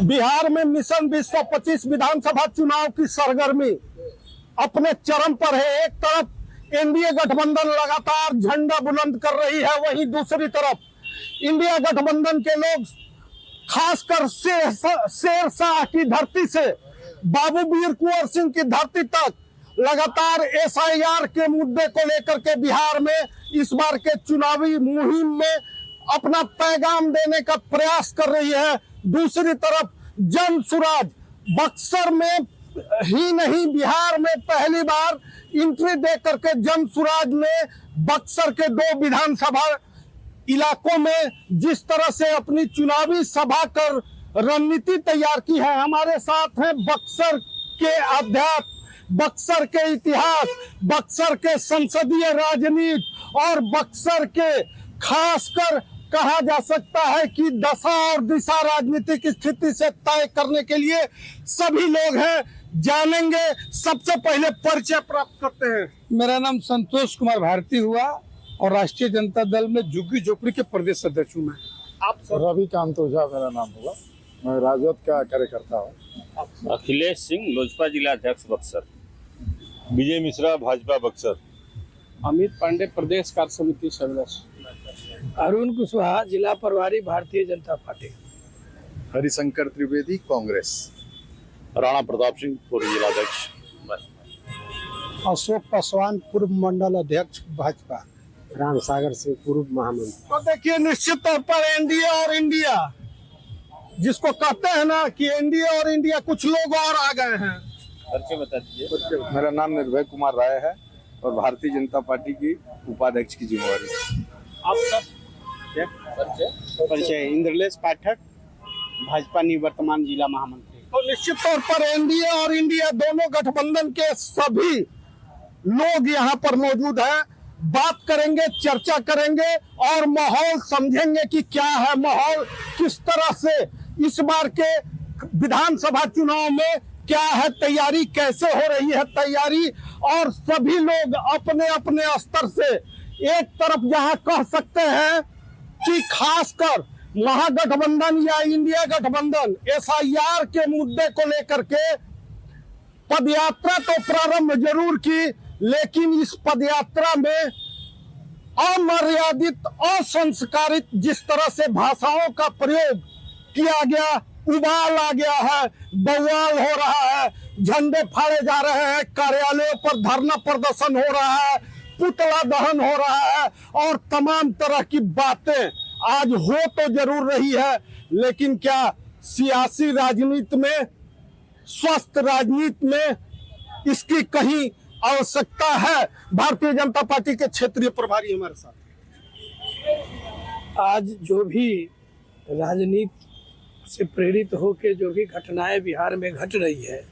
बिहार में मिशन 2025 विधानसभा चुनाव की सरगर्मी अपने चरम पर है। एक तरफ एनडीए गठबंधन लगातार झंडा बुलंद कर रही है, वहीं दूसरी तरफ इंडिया गठबंधन के लोग खासकर शेरशाह की धरती से बाबू वीर कुंवर सिंह की धरती तक लगातार एसआईआर के मुद्दे को लेकर के बिहार में इस बार के चुनावी मुहिम में अपना पैगाम देने का प्रयास कर रही है। दूसरी तरफ जन सुराज बक्सर में ही नहीं, बिहार में पहली बार एंट्री दे करके जन सुराज ने बक्सर के 2 विधानसभा इलाकों में जिस तरह से अपनी चुनावी सभा कर रणनीति तैयार की है। हमारे साथ हैं बक्सर के अध्यात्म, बक्सर के इतिहास, बक्सर के संसदीय राजनीति और बक्सर के खासकर कहा जा सकता है कि दशा और दिशा राजनीतिक स्थिति से तय करने के लिए सभी लोग हैं। जानेंगे, सबसे पहले परिचय प्राप्त करते हैं। मेरा नाम संतोष कुमार भारती हुआ और राष्ट्रीय जनता दल में झुग्गी झोपड़ी के प्रदेश अध्यक्ष हूँ मैं। आप रविकांत ओझा मेरा नाम होगा, मैं राजद का कार्यकर्ता हूँ। अखिलेश सिंह लोजपा जिला अध्यक्ष बक्सर। विजय मिश्रा भाजपा बक्सर। अमित पांडे प्रदेश कार्य समिति सदस्य। अरुण कुशवाहा जिला प्रभारी भारतीय जनता पार्टी। हरिशंकर त्रिवेदी कांग्रेस। राणा प्रताप सिंह पूर्व जिलाध्यक्ष। अशोक पासवान पूर्व मंडल अध्यक्ष भाजपा। राम सागर सिंह पूर्व महामंत्री। तो देखिए, निश्चित तौर पर एनडीए और इंडिया जिसको कहते हैं ना कि एनडीए और इंडिया, कुछ लोग और आ गए हैं। परिचय बता दीजिए। मेरा नाम निर्भय कुमार राय है और भारतीय जनता पार्टी की उपाध्यक्ष की जिम्मेवारी। आप सब परिचय इंद्रलेश पाठक, भाजपा निवर्तमान जिला महामंत्री। तो निश्चित तौर पर एनडीए और इंडिया दोनों गठबंधन के सभी लोग यहाँ पर मौजूद हैं। बात करेंगे, चर्चा करेंगे और माहौल समझेंगे कि क्या है माहौल, किस तरह से इस बार के विधानसभा चुनाव में क्या है तैयारी, कैसे हो रही है तैयारी। और सभी लोग अपने अपने स्तर से एक तरफ जहां कह सकते हैं कि खासकर महागठबंधन या इंडिया गठबंधन एसआईआर के मुद्दे को लेकर के पदयात्रा तो प्रारंभ जरूर की, लेकिन इस पदयात्रा में अमर्यादित, असंस्कारित जिस तरह से भाषाओं का प्रयोग किया गया, उबाल आ गया है, बवाल हो रहा है, झंडे फाड़े जा रहे हैं, कार्यालयों पर धरना प्रदर्शन हो रहा है, पुतला दहन हो रहा है और तमाम तरह की बातें आज हो तो जरूर रही है, लेकिन क्या सियासी राजनीति में, स्वस्थ राजनीति में इसकी कहीं आवश्यकता है? भारतीय जनता पार्टी के क्षेत्रीय प्रभारी हमारे साथ। आज जो भी राजनीति से प्रेरित होकर जो भी घटनाएं बिहार में घट रही है,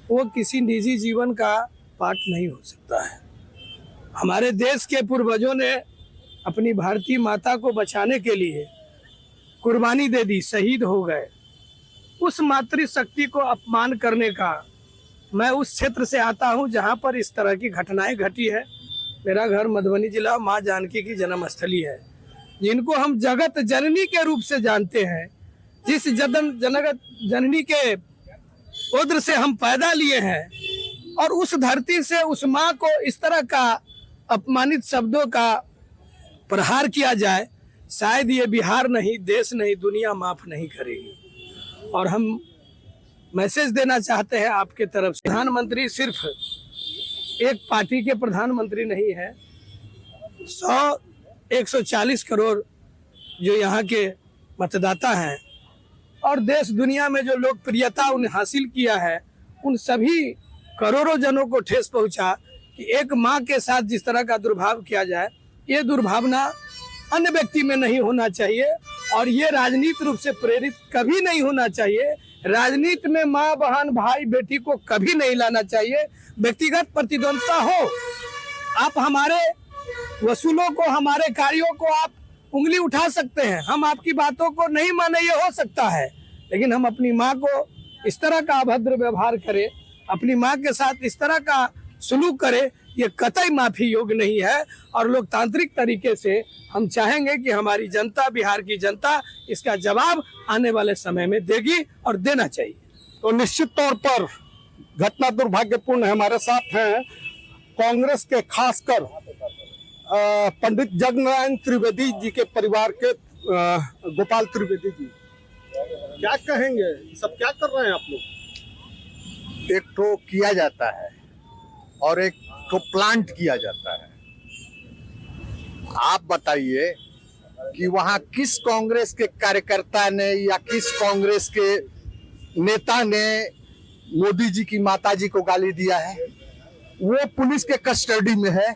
वो किसी निजी जीवन का पार्ट नहीं हो सकता है। हमारे देश के पूर्वजों ने अपनी भारतीय माता को बचाने के लिए कुर्बानी दे दी, शहीद हो गए। उस मातृशक्ति को अपमान करने का, मैं उस क्षेत्र से आता हूं जहां पर इस तरह की घटनाएं घटी है। मेरा घर मधुबनी जिला मां जानकी की जन्मस्थली है, जिनको हम जगत जननी के रूप से जानते हैं। जिस जनगत जननी के उद्र से हम पैदा लिए हैं और उस धरती से उस माँ को इस तरह का अपमानित शब्दों का प्रहार किया जाए, शायद ये बिहार नहीं, देश नहीं, दुनिया माफ नहीं करेगी। और हम मैसेज देना चाहते हैं आपके तरफ से, प्रधानमंत्री सिर्फ एक पार्टी के प्रधानमंत्री नहीं है। 140 करोड़ जो यहाँ के मतदाता हैं और देश दुनिया में जो लोकप्रियता उन्हें हासिल किया है, उन सभी करोड़ों जनों को ठेस पहुंचा कि एक माँ के साथ जिस तरह का दुर्भाव किया जाए, ये दुर्भावना अन्य व्यक्ति में नहीं होना चाहिए और ये राजनीति रूप से प्रेरित कभी नहीं होना चाहिए। राजनीति में माँ, बहन, भाई, बेटी को कभी नहीं लाना चाहिए। व्यक्तिगत प्रतिद्वंद्विता हो, आप हमारे वसूलों को, हमारे कार्यों को आप उंगली उठा सकते हैं, हम आपकी बातों को नहीं माने, ये हो सकता है, लेकिन हम अपनी माँ को इस तरह का अभद्र व्यवहार करें, अपनी माँ के साथ इस तरह का सलूक करें, ये कतई माफी योग्य नहीं है। और लोकतांत्रिक तरीके से हम चाहेंगे कि हमारी जनता, बिहार की जनता इसका जवाब आने वाले समय में देगी और देना चाहिए। तो निश्चित तौर पर घटना दुर्भाग्यपूर्ण है। हमारे साथ हैं कांग्रेस के खासकर पंडित जगनारायण त्रिवेदी जी के परिवार के गोपाल त्रिवेदी जी। क्या कहेंगे, सब क्या कर रहे हैं आप लोग? एक तो किया जाता है और एक तो प्लांट किया जाता है। आप बताइए कि वहां किस कांग्रेस के कार्यकर्ता ने या किस कांग्रेस के नेता ने मोदी जी की माता जी को गाली दिया है? वो पुलिस के कस्टडी में है,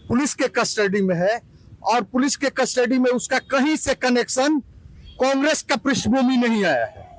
पुलिस के कस्टडी में है, और पुलिस के कस्टडी में उसका कहीं से कनेक्शन कांग्रेस का पृष्ठभूमि नहीं आया है।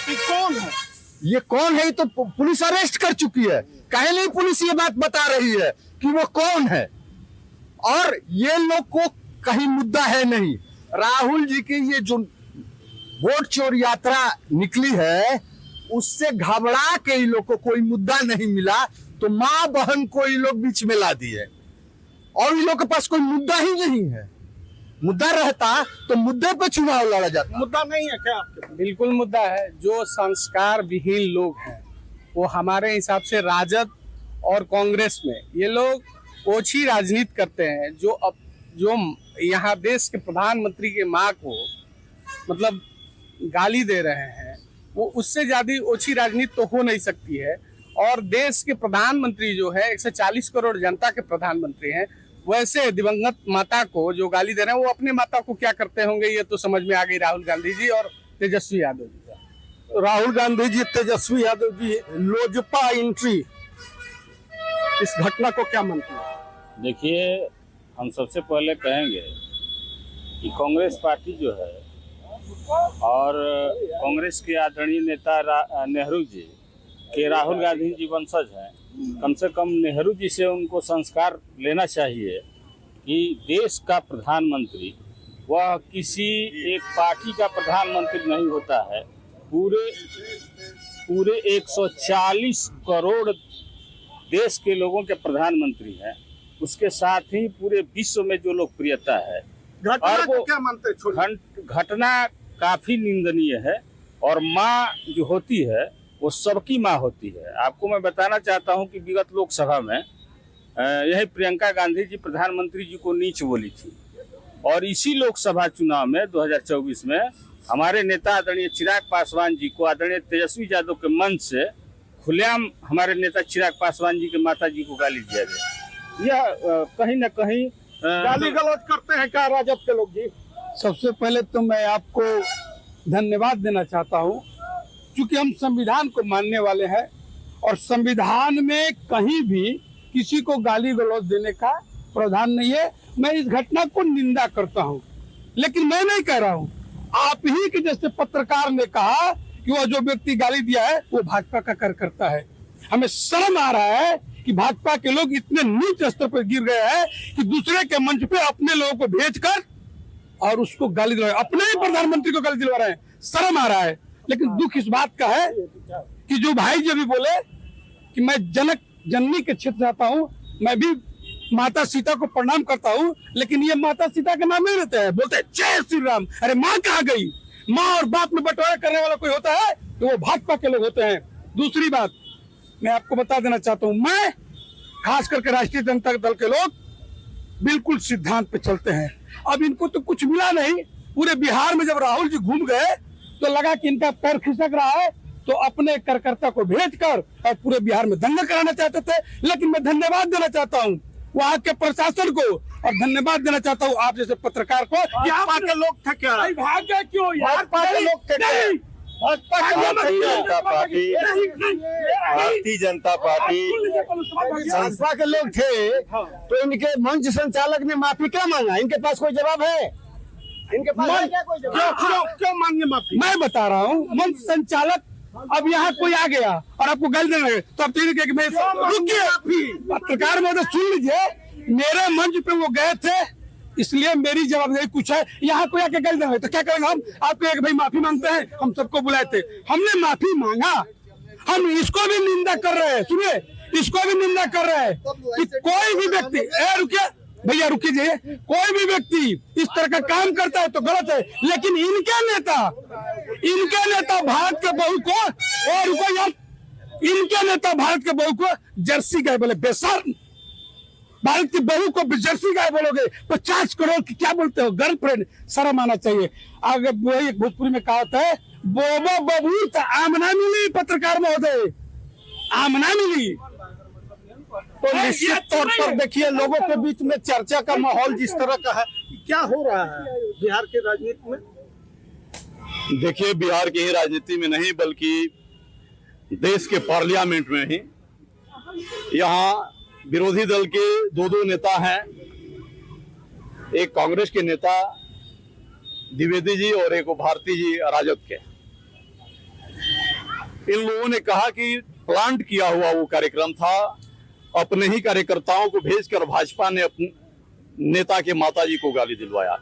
ये कौन है? ये कौन है? ये तो पुलिस अरेस्ट कर चुकी है। काहे नहीं पुलिस ये बात बता रही है कि वो कौन है? और ये लोग को कहीं मुद्दा है नहीं। राहुल जी की ये जो वोट चोर यात्रा निकली है, उससे घबरा के ये लोग को कोई मुद्दा नहीं मिला, तो माँ बहन को ये लोग बीच में ला दिए, और ये लोग के पास कोई मुद्दा ही नहीं है। मुद्दा रहता तो मुद्दे पे चुनाव लड़ा जाता। मुद्दा नहीं है क्या आपके? बिल्कुल मुद्दा है। जो संस्कार विहीन लोग हैं वो हमारे हिसाब से राजद और कांग्रेस में ये लोग ओछी राजनीति करते हैं। जो यहाँ देश के प्रधानमंत्री के माँ को मतलब गाली दे रहे हैं, वो उससे ज्यादा ओछी राजनीति तो हो नहीं सकती है। और देश के प्रधानमंत्री जो है 140 करोड़ जनता के प्रधानमंत्री हैं, वैसे दिवंगत माता को जो गाली दे रहे हैं, वो अपने माता को क्या करते होंगे ये तो समझ में आ गई राहुल गांधी जी और तेजस्वी यादव जी का। राहुल गांधी जी, तेजस्वी यादव जी, लोजपा एंट्री, इस घटना को क्या मानते हैं? देखिए, हम सबसे पहले कहेंगे कि कांग्रेस पार्टी जो है और कांग्रेस के आदरणीय नेता नेहरू जी के राहुल गांधी जी वंशज हैं। कम से कम नेहरू जी से उनको संस्कार लेना चाहिए कि देश का प्रधानमंत्री वह किसी एक पार्टी का प्रधानमंत्री नहीं होता है, पूरे 140 करोड़ देश के लोगों के प्रधानमंत्री हैं। उसके साथ ही पूरे विश्व में जो लोकप्रियता है, घटना को क्या मानते हैं? घटना काफी निंदनीय है। और माँ जो होती है वो सबकी माँ होती है। आपको मैं बताना चाहता हूँ कि विगत लोकसभा में यही प्रियंका गांधी जी प्रधानमंत्री जी को नीच बोली थी, और इसी लोकसभा चुनाव में 2024 में हमारे नेता आदरणीय चिराग पासवान जी को आदरणीय तेजस्वी यादव के मंच से खुलेआम हमारे नेता चिराग पासवान जी के माता जी को गाली दिया गया। यह कहीं न कहीं गाली गलौज करते हैं क्या राजद के लोग जी? सबसे पहले तो मैं आपको धन्यवाद देना चाहता हूँ, क्योंकि हम संविधान को मानने वाले हैं और संविधान में कहीं भी किसी को गाली गलौज देने का प्रावधान नहीं है। मैं इस घटना को निंदा करता हूँ, लेकिन मैं नहीं कह रहा हूँ, आप ही के जैसे पत्रकार ने कहा कि वह जो व्यक्ति गाली दिया है वो भाजपा का कार्यकर्ता है। हमें शर्म आ रहा है कि भाजपा के लोग इतने नीच स्तर पर गिर गए हैं कि दूसरे के मंच पे अपने लोगों को भेजकर और उसको गाली दिलवा, अपने ही प्रधानमंत्री को गाली दिलवा रहे हैं। शर्म आ रहा है। लेकिन दुख इस बात का है कि जो भाई जी भी बोले कि मैं जननी के क्षेत्र जाता हूँ, मैं भी माता सीता को प्रणाम करता हूँ, लेकिन ये माता सीता के नाम नहीं लेते हैं, बोलते हैं जय श्री राम। अरे माँ कहाँ गई? माँ और बाप में बंटवारा करने वाला कोई होता है तो वो भाजपा के लोग होते हैं। दूसरी बात मैं आपको बता देना चाहता हूँ, मैं खास करके राष्ट्रीय जनता दल के लोग बिल्कुल सिद्धांत पे चलते हैं। अब इनको तो कुछ मिला नहीं। पूरे बिहार में जब राहुल जी घूम गए तो लगा कि इनका पैर खिसक रहा है, तो अपने कार्यकर्ता को भेजकर और पूरे बिहार में दंगा कराना चाहते थे। लेकिन मैं धन्यवाद देना चाहता हूँ वहाँ के प्रशासन को, और धन्यवाद देना चाहता हूँ आप जैसे पत्रकार को। भाजपा के लोग थे क्या? भाग्य क्यों यार? भाजपा के लोग थे क्या? भारतीय जनता पार्टी भाजपा के लोग थे, तो इनके मंच संचालक ने माफी क्या मांगा? इनके पास कोई जवाब है? इनके पास है क्या कोई जवाब? क्यों मांगे माफी? मैं बता रहा हूँ, मंच संचालक अब यहाँ कोई आ गया और आपको गाली देने लगे तो आप तीन कि मैं रुकिए, पत्रकार में तो सुन लीजिए, मेरे मंच पे वो गए थे इसलिए मेरी जवाबदेही कुछ है। यहाँ कोई आके गाली देंगे तो क्या करेंगे हम? आपको एक भाई माफी मांगते हैं, हम सबको बुलाए थे, हमने माफी मांगा, हम इसको भी निंदा कर रहे हैं। सुनिए, इसको भी निंदा कर रहे हैं कि कोई भी व्यक्ति, रुकिए भैया रुकिए जी, कोई भी व्यक्ति इस तरह का काम करता है तो गलत है, लेकिन इनके नेता भारत के बहू को, और रुको यार, इनके नेता भारत के बहू को जर्सी गाय बोले, बेशर्म। भारत की बहू को जर्सी गाय बोलोगे, 50 करोड़ की क्या बोलते हो, गर्लफ्रेंड, शर्म आना चाहिए। अगर वही भोजपुरी में कहावत है, बोबो बबूर तो आमना मिली, पत्रकार महोदय, आमना मिली। तो निश्चित तौर पर देखिए, लोगों के बीच में चर्चा का माहौल जिस तरह का है, क्या हो रहा है बिहार के राजनीति में? देखिए, बिहार की ही राजनीति में नहीं बल्कि देश के पार्लियामेंट में ही, यहाँ विरोधी दल के दो नेता हैं। एक कांग्रेस के नेता द्विवेदी जी और एक भारती जी राजद के। इन लोगों ने कहा कि प्लांट किया हुआ वो कार्यक्रम था, अपने ही कार्यकर्ताओं को भेजकर भाजपा ने अपने नेता के माताजी को गाली दिलवाया।